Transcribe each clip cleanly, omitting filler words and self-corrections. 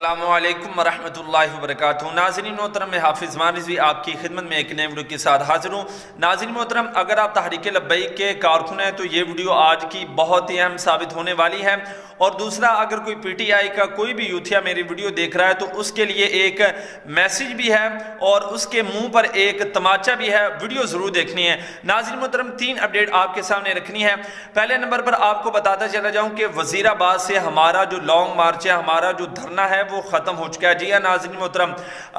السلام علیکم ورحمۃ اللہ وبرکاتہ۔ ناظرین محترم، میں حافظ مان رضوی آپ کی خدمت میں ایک نئے ویڈیو کے ساتھ حاضر ہوں۔ ناظرین محترم، اگر آپ تحریک لبیک کے کارکن ہیں تو یہ ویڈیو آج کی بہت ہی اہم ثابت ہونے والی ہے، اور دوسرا اگر کوئی پی ٹی آئی کا کوئی بھی یوتھیا میری ویڈیو دیکھ رہا ہے تو اس کے لیے ایک میسیج بھی ہے اور اس کے منہ پر ایک تماچا بھی ہے، ویڈیو ضرور دیکھنی ہے۔ ناظرین محترم، 3 اپڈیٹ آپ کے سامنے رکھنی ہے۔ پہلے نمبر پر آپ کو بتاتا چلا جاؤں کہ وزیر آباد سے ہمارا جو لانگ مارچ ہے، ہمارا جو دھرنا ہے وہ ختم ہو چکا ہے۔ جی ہاں ناظرین محترم،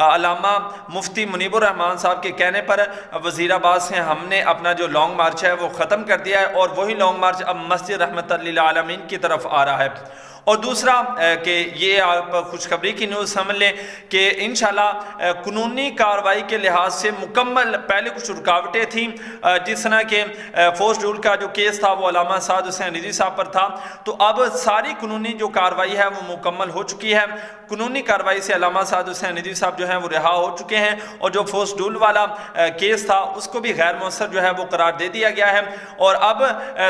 علامہ مفتی منیب الرحمان صاحب کے کہنے پر وزیر آباد سے ہم نے اپنا جو لانگ مارچ ہے وہ ختم کر دیا ہے، اور وہی لانگ مارچ اب مسجد رحمت للعالمین کی طرف آ رہا ہے۔ اور دوسرا کہ یہ آپ خوشخبری کی نیوز سمجھ لیں کہ انشاءاللہ قانونی کارروائی کے لحاظ سے مکمل، پہلے کچھ رکاوٹیں تھیں، جس طرح کہ فورس ڈول کا جو کیس تھا وہ علامہ سعد حسین رضوی صاحب پر تھا، تو اب ساری قانونی جو کارروائی ہے وہ مکمل ہو چکی ہے۔ قانونی کارروائی سے علامہ سعد حسین رضوی صاحب جو ہیں وہ رہا ہو چکے ہیں، اور جو فورس ڈول والا کیس تھا اس کو بھی غیر مؤثر جو ہے وہ قرار دے دیا گیا ہے۔ اور اب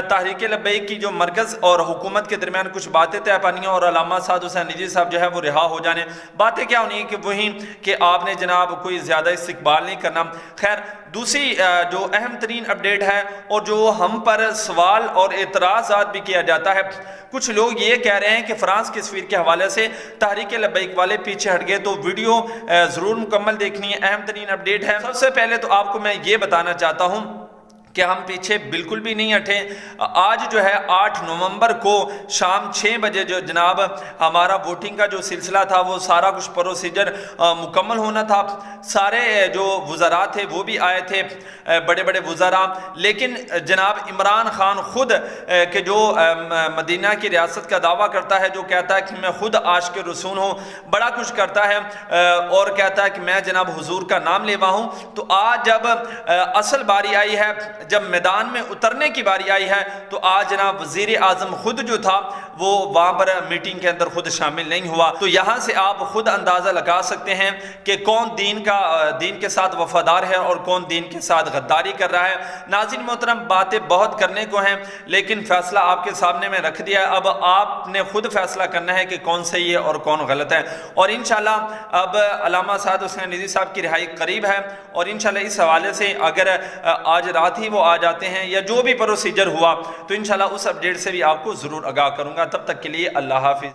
تحریک لبیک کی جو مرکز اور حکومت کے درمیان کچھ باتیں طے پانی اور علامہ سعد حسین رضوی صاحب جو ہے وہ رہا ہو جانے، باتیں کیا ہونی کہ وہی کہ آپ نے جناب کوئی زیادہ استقبال نہیں کرنا۔ خیر، دوسری جو اہم ترین اپڈیٹ ہے اور جو ہم پر سوال اور اعتراضات بھی کیا جاتا ہے، کچھ لوگ یہ کہہ رہے ہیں کہ فرانس کے سفیر کے حوالے سے تحریک لبیک والے پیچھے ہٹ گئے، تو ویڈیو ضرور مکمل دیکھنی ہے، اہم ترین اپڈیٹ ہے۔ سب سے پہلے تو آپ کو میں یہ بتانا چاہتا ہوں کہ ہم پیچھے بالکل بھی نہیں ہٹے۔ آج جو ہے 8 نومبر کو شام 6 بجے جو جناب ہمارا ووٹنگ کا جو سلسلہ تھا وہ سارا کچھ پروسیجر مکمل ہونا تھا، سارے جو وزراء تھے وہ بھی آئے تھے، بڑے بڑے وزراء، لیکن جناب عمران خان خود کہ جو مدینہ کی ریاست کا دعویٰ کرتا ہے، جو کہتا ہے کہ میں خود عاشق رسول ہوں، بڑا کچھ کرتا ہے اور کہتا ہے کہ میں جناب حضور کا نام لیوا ہوں، تو آج جب اصل باری آئی ہے، جب میدان میں اترنے کی باری آئی ہے، تو آج جناب وزیر اعظم خود جو تھا وہ وہاں پر میٹنگ کے اندر خود شامل نہیں ہوا۔ تو یہاں سے آپ خود اندازہ لگا سکتے ہیں کہ کون دین کے ساتھ وفادار ہے اور کون دین کے ساتھ غداری کر رہا ہے۔ ناظرین محترم، باتیں بہت کرنے کو ہیں، لیکن فیصلہ آپ کے سامنے میں رکھ دیا ہے، اب آپ نے خود فیصلہ کرنا ہے کہ کون صحیح ہے اور کون غلط ہے۔ اور انشاءاللہ اب علامہ سعد حسین رضوی صاحب کی رہائی قریب ہے، اور انشاءاللہ اس حوالے سے اگر آج رات ہی وہ آ جاتے ہیں یا جو بھی پروسیجر ہوا تو انشاءاللہ اس اپڈیٹ سے بھی آپ کو ضرور آگاہ کروں گا۔ تب تک کے لیے اللہ حافظ۔